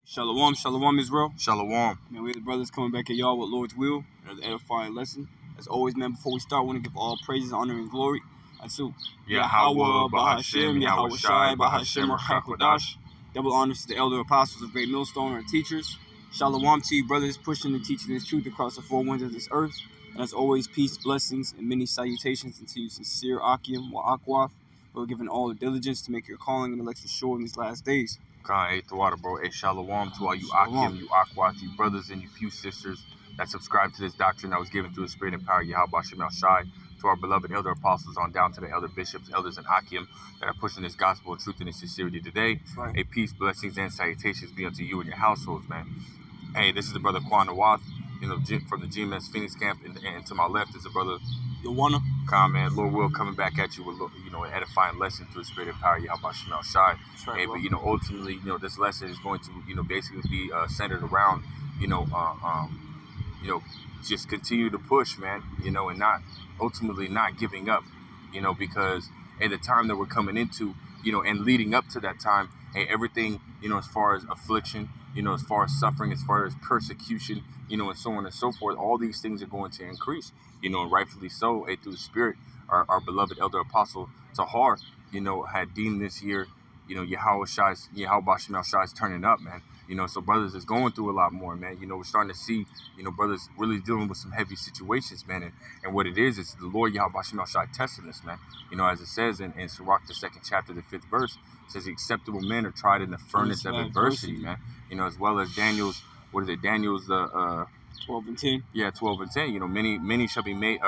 Shalom, shalom, Israel. Shalom. Man, we the brothers coming back at y'all with Lord's will and the edifying lesson. As always, man, before we start, I want to give all praises, honor, and glory unto Yahweh, Bahashem, Yahweh Shai, Bahashem, Hakodash. Double honors to the elder apostles of Great Millstone, our teachers. Shalom to you, brothers, pushing and teaching this truth across the four winds of this earth. And as always, peace, blessings, and many salutations unto you, sincere Akim wa Akwath, who are given all the diligence to make your calling and election sure in these last days. Khan, ate the water, bro. Shalom to all you Shalom. Akim, you Akwath, you brothers and you few sisters that subscribe to this doctrine that was given through the spirit and power of Yahweh Bashem El Shai, to our beloved elder apostles on down to the elder bishops, elders, and Akim that are pushing this gospel of truth and its sincerity today. Right. A peace, blessings, and salutations be unto you and your households, man. Hey, this is the brother Quan Nawath, from the GMS Phoenix camp, and to my left is the brother Yowana. Khan, man. Lord will coming back at you with an edifying lesson through the spirit and power of Yahweh Bashem El Shai. That's right, Hey, bro. but ultimately, this lesson is going to, basically be centered around, just continue to push, man, and not giving up, because at the time that we're coming into, and leading up to that time, hey, everything, as far as affliction, as far as suffering, as far as persecution, and so on and so forth, all these things are going to increase, and rightfully so, hey, through the spirit, our beloved elder apostle Tahar, had deemed this year, Yahweh Bashem El Shai's turning up, man. So brothers is going through a lot more, man. We're starting to see, brothers really dealing with some heavy situations, man. And what it is the Lord Yahweh Bashem El Shai testing us, man. As it says in Sirach, the 2nd chapter, the 5th verse, it says the acceptable men are tried in the furnace of adversity, man. As well as Daniel's, Daniel's 12 and 10. Yeah, 12 and 10. Many shall be made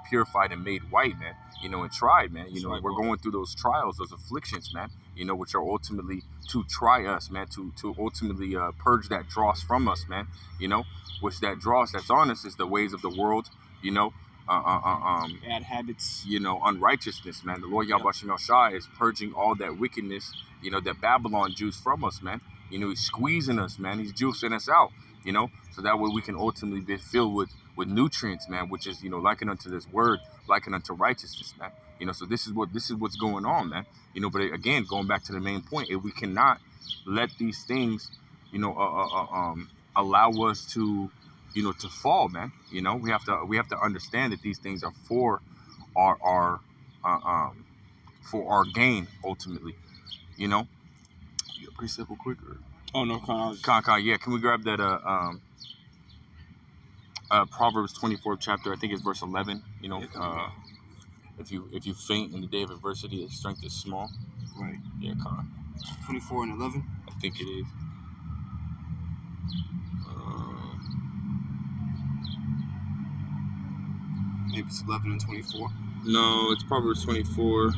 purified and made white, man. And tried, man. Right, we're going through those trials, those afflictions, man. Which are ultimately to try us, man. To ultimately purge that dross from us, man. Which that dross that's on us is the ways of the world. Bad habits. Unrighteousness, man. The Lord Yahweh Bashem El Shai is purging all that wickedness, that Babylon juice from us, man. He's squeezing us, man. He's juicing us out, so that way we can ultimately be filled with nutrients, man, which is, likened unto this word, likened unto righteousness, man. So this is what's going on, man. But again, going back to the main point, if we cannot let these things, allow us to, to fall, man. We have to understand that these things are for our gain ultimately. You precept real quick or? Oh no, Con. Yeah. Can we grab that Proverbs 24th chapter? I think it's verse 11. If you faint in the day of adversity, its strength is small. Right. Yeah, Con. 24 and 11. I think it is. Maybe it's 11 and 24. No, it's Proverbs 24.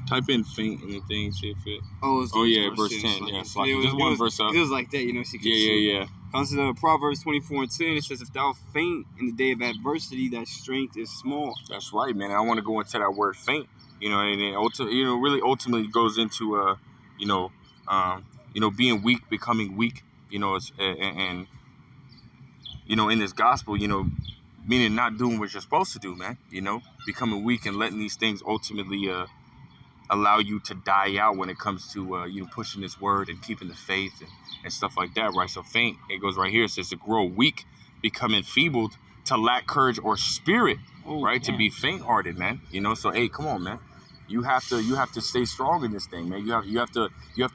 Type in faint in the thing, see if it. Oh, yeah, verse 10. Yeah, it's like just one verse up. It was like that, so you can Yeah. Comes to the Proverbs 24 and 10. It says, "If thou faint in the day of adversity, that strength is small." That's right, man. I want to go into that word faint. And it ultimately goes into being weak, becoming weak. And in this gospel, meaning not doing what you're supposed to do, man. Becoming weak and letting these things ultimately allow you to die out when it comes to pushing this word and keeping the faith and stuff like that, right? So faint, it goes right here. It says to grow weak, become enfeebled, to lack courage or spirit, right? Damn. To be faint-hearted, man. So hey, come on, man. You have to stay strong in this thing, man. You have to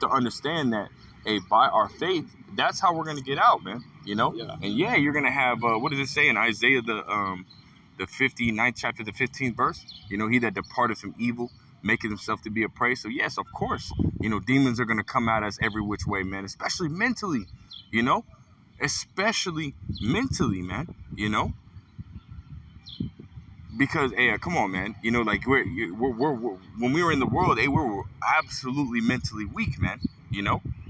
understand that, hey, by our faith, that's how we're gonna get out, man. Yeah. And yeah, you're gonna have what does it say in Isaiah the 59th chapter, the 15th verse? He that departed from evil, making himself to be a prey. So yes, of course, demons are gonna come at us every which way, man. Especially mentally, man. Because hey, come on, man. Like we're when we were in the world, hey, we were absolutely mentally weak, man.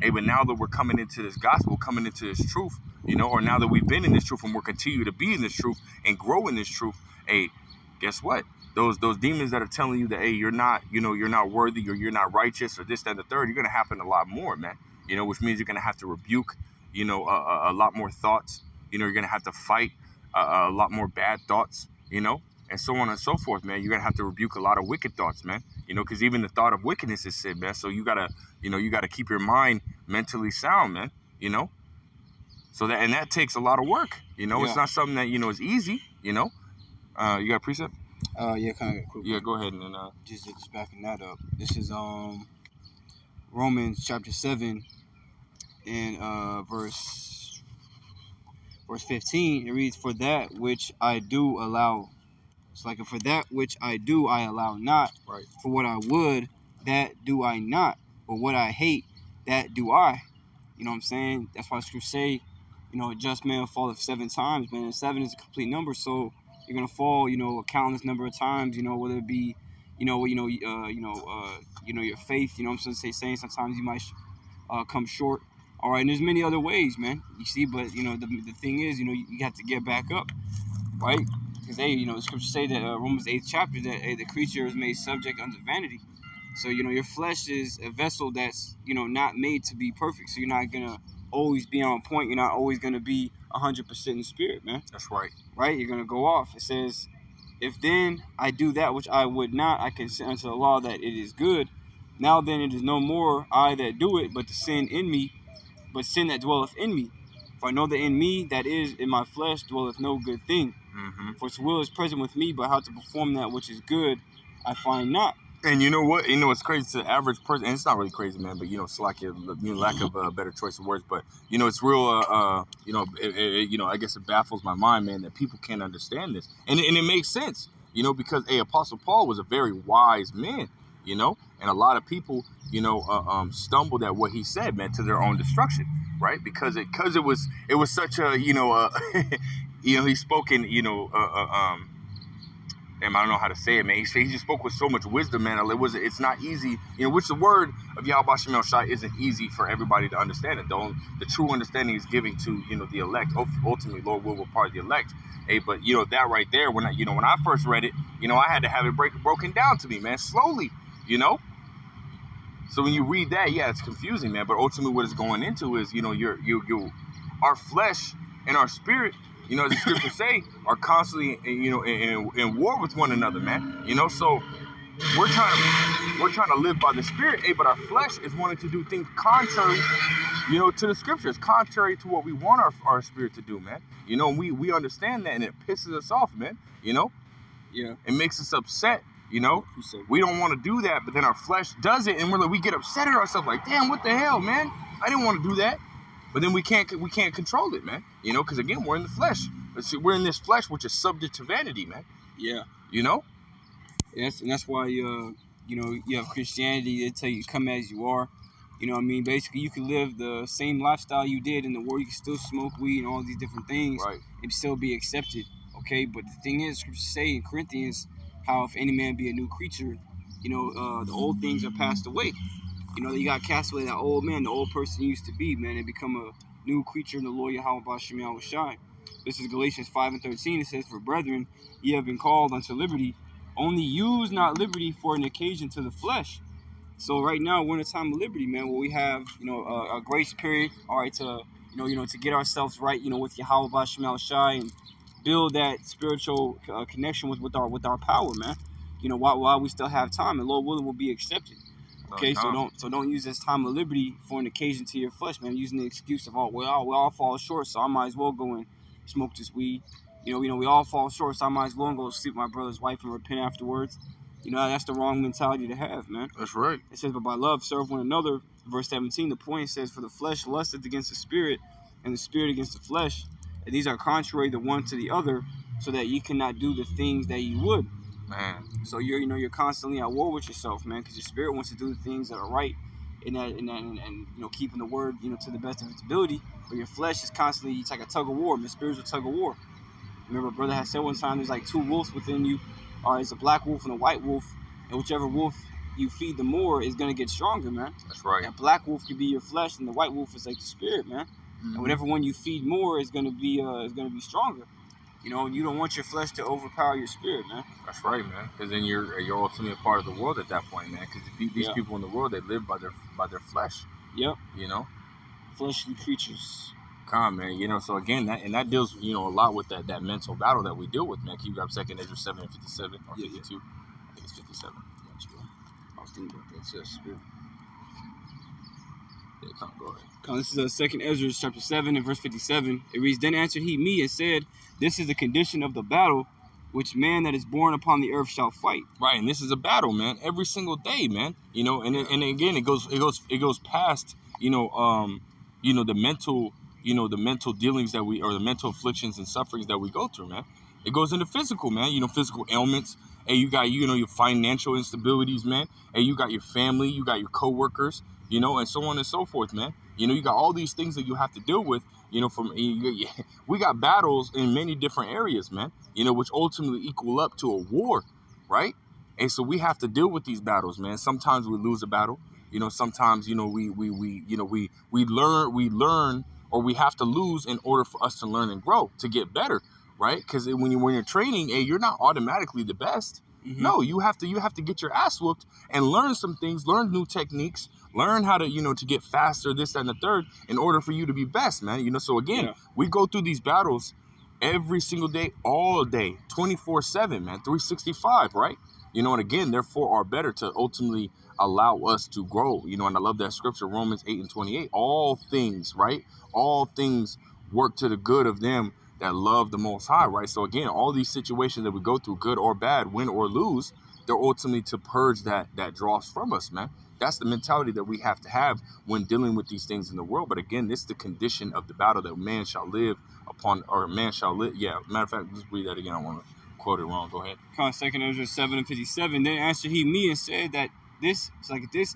Hey, but now that we're coming into this gospel, coming into this truth, or now that we've been in this truth and we're continue to be in this truth and grow in this truth, hey, guess what? Those demons that are telling you that, hey, you're not worthy or you're not righteous or this, that, and the third, you're gonna happen a lot more, man. Which means you're gonna have to rebuke, a lot more thoughts. You're gonna have to fight a lot more bad thoughts, and so on and so forth, man. You're gonna have to rebuke a lot of wicked thoughts, man. You know, because even the thought of wickedness is sin, man. So you gotta keep your mind mentally sound, man. You know, so that takes a lot of work. You know, it's not something that is easy. You know, you got a precept? Yeah, kind of quick. Yeah, go ahead and just backing that up. This is Romans chapter 7 and verse 15. It reads, "For that which I do allow." It's like, "For that which I do, I allow not. Right. For what I would, that do I not. But what I hate, that do I." You know what I'm saying? That's why Scripture say, a just man falleth 7 times, man. And 7 is a complete number, so you're gonna fall, a countless number of times. Whether it be, your faith. You know what I'm saying? Sometimes you might come short. All right, and there's many other ways, man. You see, but the thing is, you have to get back up, right? Because the Scriptures say that Romans 8th chapter that the creature is made subject unto vanity. So your flesh is a vessel that's not made to be perfect. So you're not gonna always be on point. You're not always gonna be 100% in spirit, man. That's right. Right? You're gonna go off. It says, "If then I do that which I would not, I consent unto the law that it is good. Now then it is no more I that do it, but the sin in me, but sin that dwelleth in me. For I know that in me, that is in my flesh, dwelleth no good thing. For its will is present with me, but how to perform that which is good, I find not." And you know what? It's crazy to the average person, and it's not really crazy, man. But it's like lack of a better choice of words. But it's real. I guess it baffles my mind, man, that people can't understand this, and it makes sense, because Apostle Paul was a very wise man, and a lot of people, stumbled at what he said, man, to their own destruction, right? Because it was such a he spoke in I don't know how to say it, man. He just spoke with so much wisdom, man. It's not easy, which the word of Yahweh Shem El Shai isn't easy for everybody to understand it. The true understanding is giving to, the elect. Ultimately, Lord will be part of the elect. Hey, but that right there, when I first read it, I had to have it broken down to me, man, slowly, So when you read that, yeah, it's confusing, man. But ultimately, what it's going into is, our flesh and our spirit, as the scriptures say, are constantly, in war with one another, man. So we're trying to live by the spirit, but our flesh is wanting to do things contrary, to the scriptures, contrary to what we want our spirit to do, man. We understand that, and it pisses us off, man. Yeah. It makes us upset. We don't want to do that, but then our flesh does it, and we get upset at ourselves, like, damn, what the hell, man? I didn't want to do that. But then we can't control it, man. Because again, we're in the flesh. We're in this flesh, which is subject to vanity, man. Yeah. Yes, and that's why you have Christianity. They tell you come as you are. Basically, you can live the same lifestyle you did in the world. You can still smoke weed and all these different things, right, and still be accepted. Okay, but the thing is, Scripture say in Corinthians, how if any man be a new creature, the old things are passed away. You got cast away that old man, the old person you used to be, man, and become a new creature in the Lord Yahweh Shem Yahweh Shai. This is Galatians 5:13. It says, "For brethren, ye have been called unto liberty. Only use not liberty for an occasion to the flesh." So right now we're in a time of liberty, man, where we have, a grace period, all right, to, to get ourselves right, with Yahweh Shem Yahweh Shai and build that spiritual connection with our power, man. While we still have time, and Lord willing, we'll be accepted. Okay, so don't use this time of liberty for an occasion to your flesh, man. Using the excuse of, we all fall short, so I might as well go and smoke this weed. We all fall short, so I might as well go sleep with my brother's wife and repent afterwards. That's the wrong mentality to have, man. That's right. It says, "But by love serve one another." Verse 17, the point says, "For the flesh lusteth against the spirit, and the spirit against the flesh. And these are contrary the one to the other, so that ye cannot do the things that ye would." Man. So you're constantly at war with yourself, man, because your spirit wants to do the things that are right, and keeping the word, to the best of its ability. But your flesh is constantly, it's like a tug of war, the spiritual tug of war. Remember, brother had said one time, there's like 2 wolves within you. It's a black wolf and a white wolf, and whichever wolf you feed the more is gonna get stronger, man. That's right. And black wolf could be your flesh, and the white wolf is like the spirit, man. And whatever one you feed more is gonna be stronger. You don't want your flesh to overpower your spirit, man. That's right, man. Because then you're ultimately a part of the world at that point, man. Because these people in the world, they live by their flesh. Yep. Fleshly creatures. Come, man. So again, that deals, a lot with that mental battle that we deal with, man. Can you grab 2 Ezra 7:57 or 52? I think it's 57. was thinking about that. Says spirit. Yeah, come on, go ahead. This is 2 Ezra chapter 7 and verse 57. It reads, Then answered he me and said, This is the condition of the battle which man that is born upon the earth shall fight. Right, and this is a battle, man, every single day, man. You know, and again, it goes past, the mental dealings that we, or the mental afflictions and sufferings that we go through, man. It goes into physical, man. You know, physical ailments. Hey, you got, your financial instabilities, man. Hey, you got your family, you got your coworkers, and so on and so forth, man. You got all these things that you have to deal with, we got battles in many different areas, man, which ultimately equal up to a war, right? And so we have to deal with these battles, man. Sometimes we lose a battle, sometimes, we learn, or we have to lose in order for us to learn and grow, to get better, right? Because when you're training, hey, you're not automatically the best. Mm-hmm. No, you have to get your ass whooped and learn some things, learn new techniques, learn how to, to get faster, this, that, and the third, in order for you to be best, man. So again, we go through these battles every single day, all day, 24/7, man, 365, right? And again, therefore are better to ultimately allow us to grow, and I love that scripture, Romans 8 and 28, all things, right? All things work to the good of them that love the Most High, right? So again, all these situations that we go through, good or bad, win or lose, they're ultimately to purge that dross from us, man. That's the mentality that we have to have when dealing with these things in the world. But again, this is the condition of the battle that man shall live upon, or man shall live. Yeah, matter of fact, let's read that again. I want to quote it wrong. Go ahead. 2 Ezra 7 and 57. Then answered he me and said that this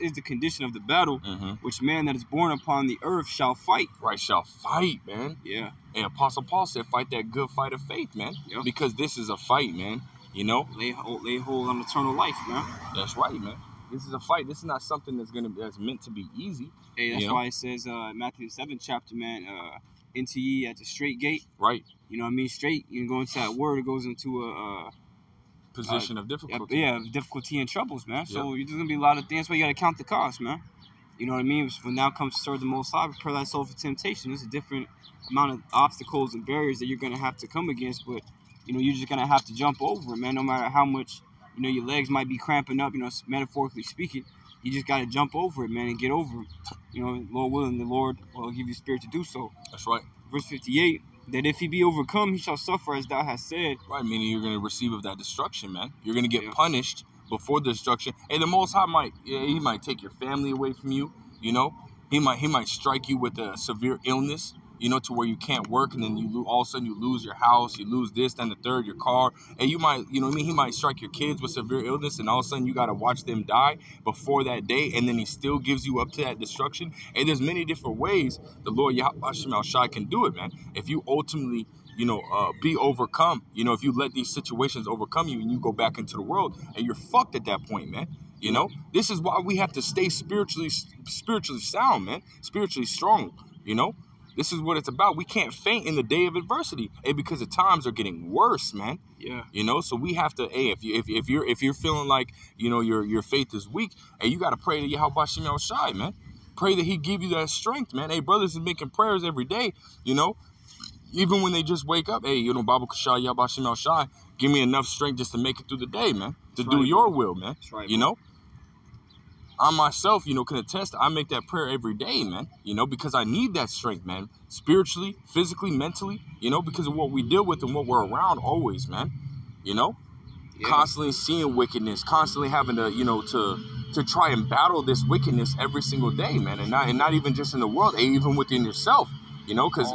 is the condition of the battle, which man that is born upon the earth shall fight. Right, shall fight, man. Yeah. And Apostle Paul said, fight that good fight of faith, man. Yep. Because this is a fight, man. Lay hold on eternal life, man. That's right, man. This is a fight. This is not something that's meant to be easy. Hey, that's why it says Matthew 7th chapter, man, enter ye at the straight gate. Right. Straight. You go into that word, it goes into a position of difficulty. Yeah, difficulty and troubles, man. So there's gonna be a lot of things. That's why you gotta count the cost, man. You know what I mean? When now comes to serve the Most High, prepare thy soul for temptation. There's a different amount of obstacles and barriers that you're gonna have to come against, but you're just gonna have to jump over it, man. No matter how much your legs might be cramping up, metaphorically speaking, you just gotta jump over it, man, and get over it. Lord willing, the Lord will give you spirit to do so. That's right. Verse 58. That if he be overcome, he shall suffer as thou hast said. Right, meaning you're going to receive of that destruction, man. You're going to get punished before the destruction. And the Most High he might take your family away from you, He might strike you with a severe illness, to where you can't work, and then all of a sudden you lose your house, you lose this, then the third, your car, and you might, he might strike your kids with severe illness, and all of a sudden you got to watch them die before that day, and then he still gives you up to that destruction. And there's many different ways the Lord Yahweh Shemel Shai can do it, man. If you ultimately, be overcome, if you let these situations overcome you and you go back into the world, and you're fucked at that point, man. This is why we have to stay spiritually sound, man, spiritually strong, This is what it's about. We can't faint in the day of adversity, because the times are getting worse, man. Yeah. So we have to. If you're feeling like your faith is weak, you got to pray to Yahweh Shemel Shai, man. Pray that He give you that strength, man. Hey, brothers is making prayers every day, even when they just wake up. Hey, Babu Kashai Yahweh Shemel Shai, give me enough strength just to make it through the day, man. To do Your will, man. That's right, I myself, can attest. I make that prayer every day, man. Because I need that strength, man. Spiritually, physically, mentally. Because of what we deal with and what we're around always, man. Constantly seeing wickedness, constantly having to, to try and battle this wickedness every single day, man. And not even just in the world, even within yourself. Because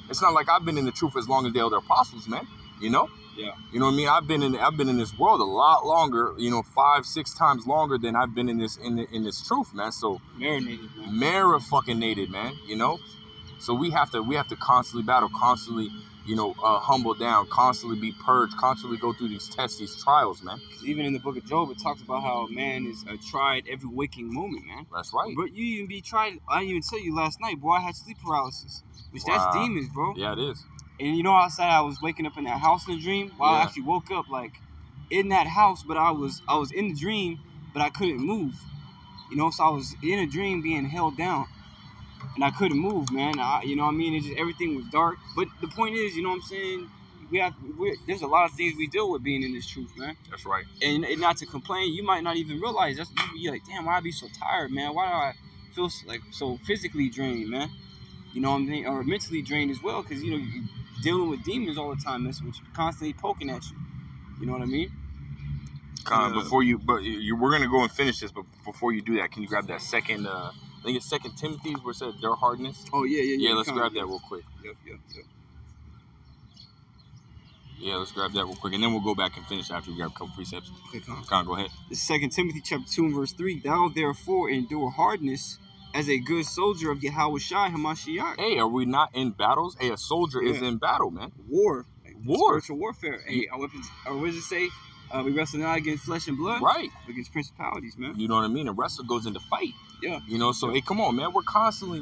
it's not like I've been in the truth as long as the elder apostles, man. Yeah. You know what I mean? I've been in this world a lot longer, 5-6 times longer than I've been in this truth, man. So marinated, man. man. So we have to constantly battle, constantly, humble down, constantly be purged, constantly go through these tests, these trials, man. Even in the book of Job, it talks about how man is tried every waking moment, man. That's right. But you even be tried. I didn't even tell you last night, boy. I had sleep paralysis, which that's demons, bro. Yeah, it is. And I said I was waking up in that house in a dream. Well, I actually woke up like in that house, but I was in the dream, but I couldn't move. So I was in a dream being held down, and I couldn't move, man. It's just everything was dark. But the point is, what I'm saying, there's a lot of things we deal with being in this truth, man. That's right. And not to complain, you might not even realize that's you're like, damn, why I be so tired, man? Why do I feel like so physically drained, man? You know what I mean? Or mentally drained as well, because you're dealing with demons all the time, that's which constantly poking at you. You know what I mean? We're gonna go and finish this, but before you do that, can you grab that second? I think it's 2 Timothy where it said their hardness. Oh yeah. Yeah, let's grab that real quick. Yep. Yeah, let's grab that real quick, and then we'll go back and finish after we grab a couple precepts. Okay, go ahead. This is 2 Timothy chapter 2 and verse 3. Thou therefore endure hardness as a good soldier of Yahweh Shai Hamashiach. Hey, are we not in battles? Hey, a soldier is in battle, man. War. Spiritual warfare. Hey, our weapons. What does it say? We wrestle not against flesh and blood. Right. Against principalities, man. You know what I mean? A wrestle goes into fight. Yeah. So hey, come on, man. We're constantly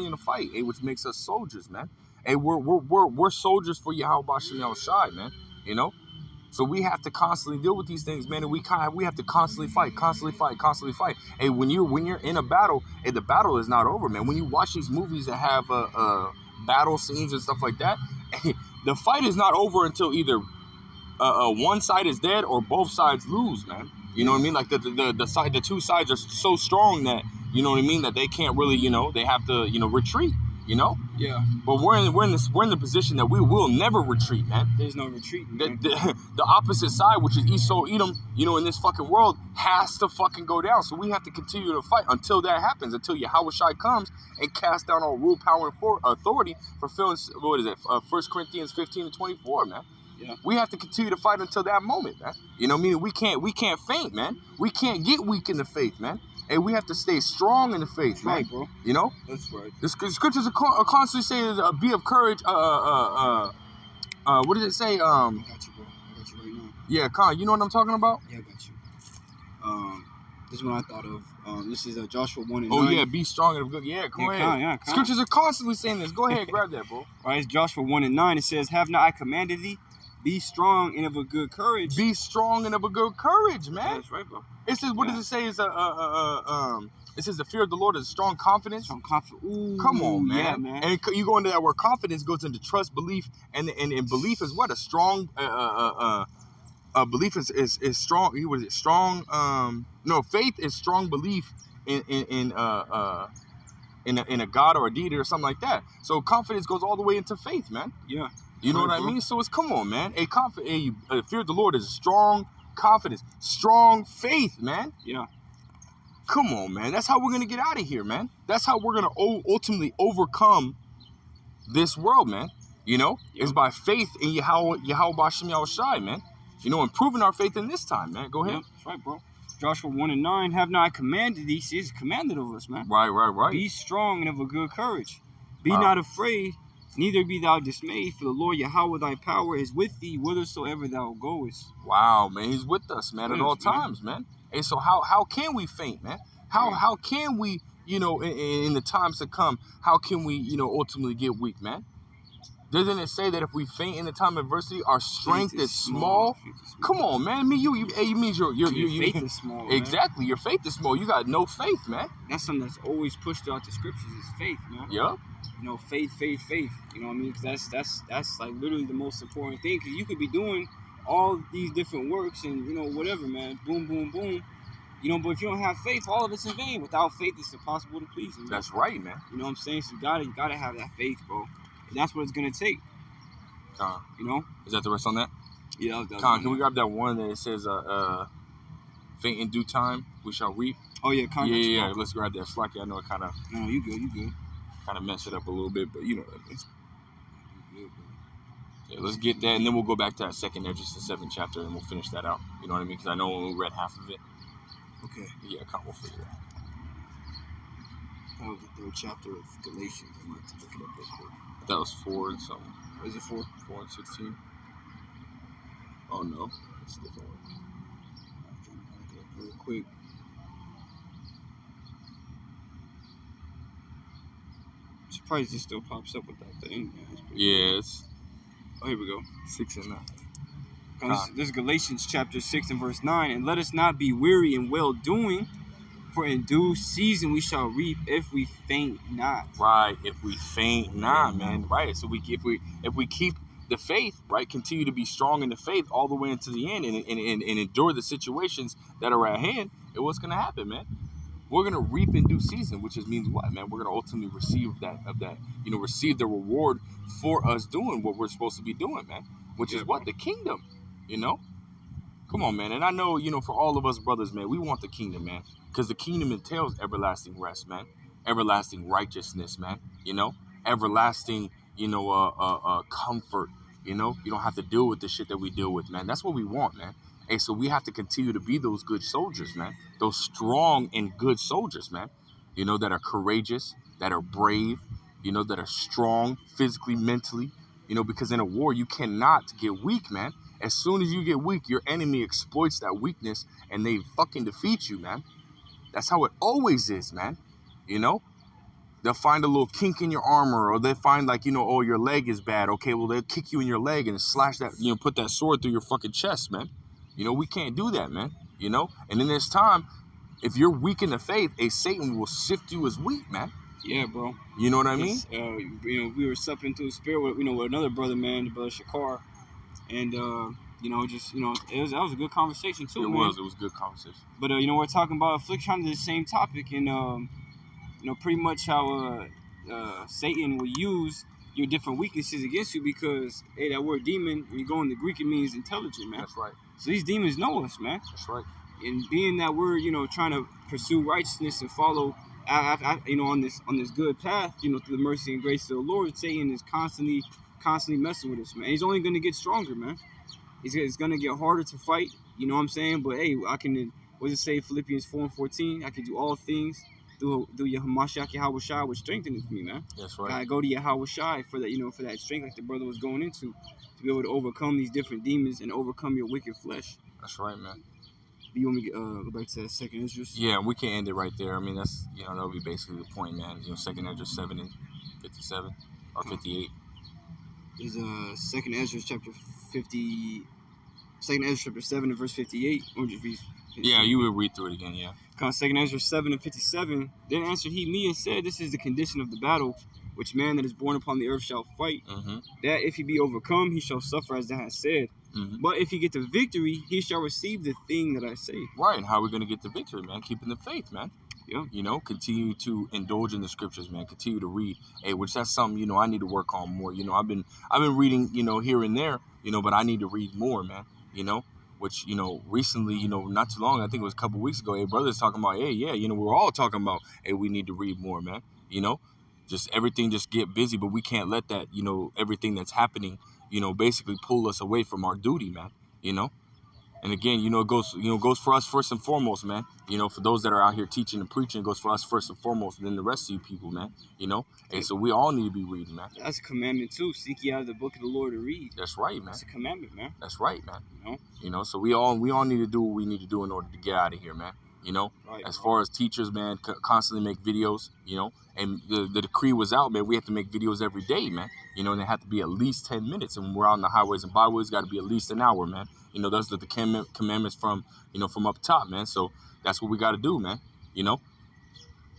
in a fight, hey, which makes us soldiers, man. Hey, we're soldiers for Yahweh Bashem Yahweh Shai, man. So we have to constantly deal with these things, man, and we have to constantly fight. Hey, when you're in a battle, hey, the battle is not over, man. When you watch these movies that have battle scenes and stuff like that, hey, the fight is not over until either one side is dead or both sides lose, man. You know what I mean? Like the two sides are so strong that, you know what I mean, that they can't really, they have to, retreat. Yeah. But we're in the position that we will never retreat, man. There's no retreat. The opposite side, which is Esau Edom, in this fucking world, has to fucking go down. So we have to continue to fight until that happens, until Yahweh Shai comes and casts down all rule, power, and authority, fulfilling, 1 Corinthians 15-24, man. Yeah. We have to continue to fight until that moment, man. Meaning we can't faint, man. We can't get weak in the faith, man. And we have to stay strong in the faith, man. Right, bro. That's right. The scriptures are constantly saying, be of courage. What does it say? I got you, bro. I got you right now. Yeah, Con, you know what I'm talking about? Yeah, I got you. This is what I thought of. This is Joshua 1 and 9. Oh, yeah, be strong and good. Yeah, go ahead. Con. Scriptures are constantly saying this. Go ahead, grab that, bro. All right, it's Joshua 1 and 9. It says, have not I commanded thee? Be strong and of a good courage. Be strong and of a good courage, man. Yeah, that's right, bro. It says, what does it say? It says the fear of the Lord is strong confidence. Strong confidence. Ooh, come on, man. Yeah, man. And you go into that where confidence goes into trust, belief, and belief is what? A strong belief is strong. What is it? Strong. Faith is strong belief in a God or a deity or something like that. So confidence goes all the way into faith, man. Yeah. You know what I mean? So come on, man. Fear of the Lord is strong confidence, strong faith, man. Yeah. Come on, man. That's how we're going to get out of here, man. That's how we're going to ultimately overcome this world, man. Is by faith in Yahweh Bashem Yahweh Shai, man. Improving our faith in this time, man. Go ahead. Yeah, that's right, bro. Joshua 1 and 9, have not I commanded thee? See, it's commanded of us, man. Right. Be strong and of a good courage. Be not afraid, neither be thou dismayed, for the Lord Yahweh thy power is with thee whithersoever thou goest. Wow, man. He's with us, man, at all times, man. Hey, so how can we faint, man? How can we, in the times to come, how can we, ultimately get weak, man? Doesn't it say that if we faint in the time of adversity, our strength is small? Come on, man. You means your faith is small. Exactly. Man. Your faith is small. You got no faith, man. That's something that's always pushed throughout the scriptures is faith, man. Yep. Faith. You know what I mean? Because that's like literally the most important thing. Because you could be doing all these different works and whatever, man. Boom, boom, boom. But if you don't have faith, all of it's in vain. Without faith, it's impossible to please him. That's right, man. You know what I'm saying? So you gotta have that faith, bro. And that's what it's gonna take. Is that the rest on that? Yeah. Con, can we grab that one that it says, faint in due time, we shall reap? Oh, yeah. Yeah. Let's grab that. Slacky, I know it kind of... No, you good. Kind of messed it up a little bit, but you know what I mean. You good, bro. Yeah, let's get that, and then we'll go back to that second there, just the 7th chapter, and we'll finish that out. You know what I mean? Because I know when we read half of it. Okay. Yeah, we'll figure it out. That was the 3rd chapter of Galatians. I might have to look it up real quick. That was 4 and something. Is it 4? 4 and 16. Oh no, it's a different one. Okay, I'll look it up real quick. I'm surprised it still pops up without the end. Yes. Oh, here we go. 6 and 9. This is Galatians chapter 6 and verse 9. And let us not be weary in well doing, for in due season we shall reap if we faint not. Right, if we faint not, man. Right. So if we keep the faith, right? Continue to be strong in the faith all the way into the end, and endure the situations that are at hand. And what's gonna happen, man? We're gonna reap in due season, which means what, man? We're gonna ultimately receive receive the reward for us doing what we're supposed to be doing, man. Which is what? The kingdom, you know. Come on, man. And I know, for all of us brothers, man, we want the kingdom, man, because the kingdom entails everlasting rest, man, everlasting righteousness, man. Everlasting, comfort. You don't have to deal with the shit that we deal with, man. That's what we want, man. Hey, so we have to continue to be those good soldiers, man. Those strong and good soldiers, man. That are courageous, that are brave, that are strong physically, mentally. Because in a war, you cannot get weak, man. As soon as you get weak, your enemy exploits that weakness and they fucking defeat you, man. That's how it always is, man. They'll find a little kink in your armor, or they'll find oh, your leg is bad. Okay, well, they'll kick you in your leg and slash that, put that sword through your fucking chest, man. We can't do that, man. And in this time, if you're weak in the faith, Satan will sift you as wheat, man. Yeah, bro. You know what I mean? We were supping through the spirit with, with another brother, man, the brother Shakar. And, that was a good conversation, too, man. It was a good conversation. But, we're talking about affliction on the same topic. And, pretty much how Satan will use your different weaknesses against you because, hey, that word demon, when you go in the Greek, it means intelligent, man. That's right. So these demons know us, man. That's right. And being that we're, trying to pursue righteousness and follow, on this good path, through the mercy and grace of the Lord, Satan is constantly messing with us, man. He's only going to get stronger, man. It's going to get harder to fight, you know what I'm saying? But, hey, I can, what does it say, Philippians 4:14? I can do all things through Yahamashiach Yahawashi, which strengthens me, man. That's right. I go to Yahawashi for that, for that strength, like the brother was going into, to be able to overcome these different demons and overcome your wicked flesh. That's right, man. Do you want me to go back to that second Esdras? Yeah, we can end it right there. I mean, that's, that'll be basically the point, man. Second Esdras 7 and 57 or 58. Is second Esdras chapter 50. Second Esdras chapter 7 and verse 58. Or just read 57? Yeah, you would read through it again, yeah. Second Esdras 7 and 57. Then answered he me and said, this is the condition of the battle, which man that is born upon the earth shall fight. Mm-hmm. That if he be overcome, he shall suffer as thou hast said. Mm-hmm. But if he get the victory, he shall receive the thing that I say. Right, and how are we going to get the victory, man? Keeping the faith, man. Yeah. Continue to indulge in the scriptures, man. Continue to read. Hey, which that's something, I need to work on more. I've been reading, here and there, but I need to read more, man. Which, recently, not too long, I think it was a couple weeks ago, brothers talking about, hey, yeah, we're all talking about, hey, we need to read more, man. Just everything just get busy, but we can't let that, everything that's happening, basically pull us away from our duty, man. And again, it goes for us first and foremost, man. For those that are out here teaching and preaching, it goes for us first and foremost, and then the rest of you people, man. And so we all need to be reading, man. That's a commandment too. Seek ye out of the book of the Lord to read. That's right, man. That's a commandment, man. That's right, man. So we all need to do what we need to do in order to get out of here, man. Right, as far as teachers, man, constantly make videos, and the decree was out, man. We have to make videos every day, man. And they have to be at least 10 minutes. And when we're out on the highways and byways, got to be at least an hour, man. Those are the commandments from, from up top, man. So that's what we got to do, man.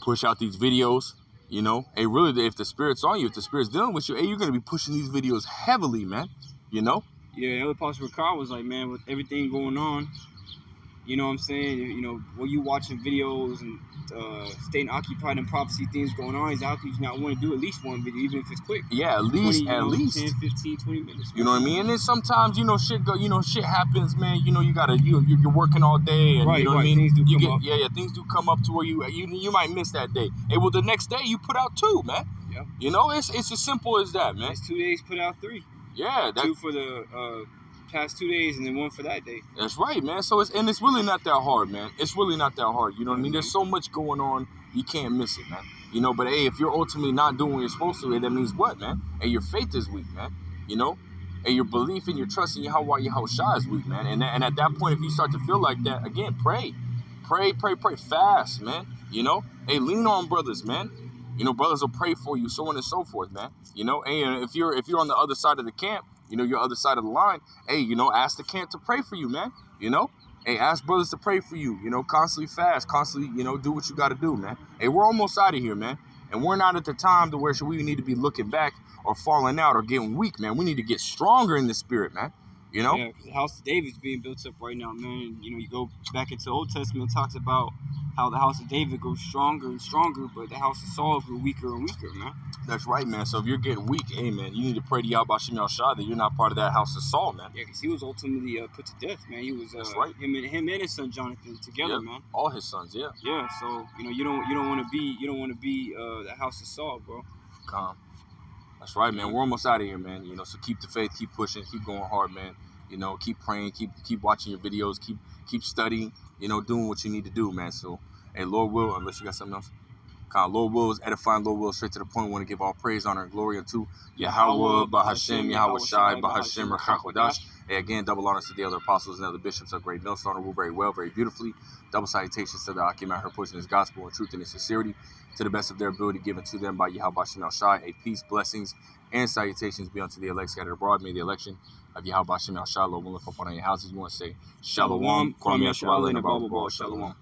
Push out these videos, Hey, really, if the Spirit's on you, if the Spirit's dealing with you, hey, you're going to be pushing these videos heavily, man. Yeah, Elder Apostle Ricard was like, man, with everything going on, you know what I'm saying? When you watching videos and staying occupied in prophecy things going on, is how could you not want to do at least one video, even if it's quick? Yeah, at least 10, 15, 20 minutes. Man. You know what I mean? And then sometimes, shit happens, man. You gotta, you're working all day, and you know what I mean? Things do come up. Yeah, things do come up to where you might miss that day. Hey, well, the next day you put out 2, man. Yeah. It's as simple as that, man. It's 2 days, put out 3. Yeah, 2 for the past 2 days, and then 1 for that day. That's right, man. So it's really not that hard, man. It's really not that hard. You know what I mean? There's so much going on, you can't miss it, man. But hey, if you're ultimately not doing what you're supposed to, that means what, man? Hey, your faith is weak, man. Hey, your belief and your trust in Yahweh Yahushua is weak, man. And at that point, if you start to feel like that, again, pray, fast, man. Hey, lean on brothers, man. Brothers will pray for you, so on and so forth, man. And if you're on the other side of the camp, your other side of the line, hey, ask the camp to pray for you, man. Hey, ask brothers to pray for you, constantly fast, constantly, do what you got to do, man. Hey, we're almost out of here, man. And we're not at the time to where we need to be looking back or falling out or getting weak, man. We need to get stronger in the spirit, man. You know? Yeah, because the house of David's being built up right now, man. And, you go back into the Old Testament, it talks about how the house of David grew stronger and stronger, but the house of Saul grew weaker and weaker, man. That's right, man. So if you're getting weak, hey, man, you need to pray to Yahweh Shem Shai that you're not part of that house of Saul, man. Yeah, because he was ultimately put to death, man. He was That's right. Him and his son Jonathan together, man. All his sons, yeah. Yeah, so you don't want to be the house of Saul, bro. Calm. That's right, man. We're almost out of here, man. So keep the faith, keep pushing, keep going hard, man. Keep praying, keep watching your videos, keep studying, doing what you need to do, man. So, hey, Lord will, unless you got something else. Lord will is edifying, Lord will straight to the point. We want to give all praise, honor, and glory unto Yahweh, Bahashem, Yahweh Shai, Bahashem, Rachakodash. Hey, again, double honors to the other apostles and other bishops of Great Millstone, who rule very well, very beautifully. Double salutations to the Akim out here pushing his gospel and truth and his sincerity to the best of their ability given to them by Yahweh Shem Shai. A peace, blessings, and salutations be unto the elect scattered abroad. May the election of Yahweh Shem Shai, Lord, will lift up on your houses. We want to say, Shalom, Kwame Yashua, and Shalom.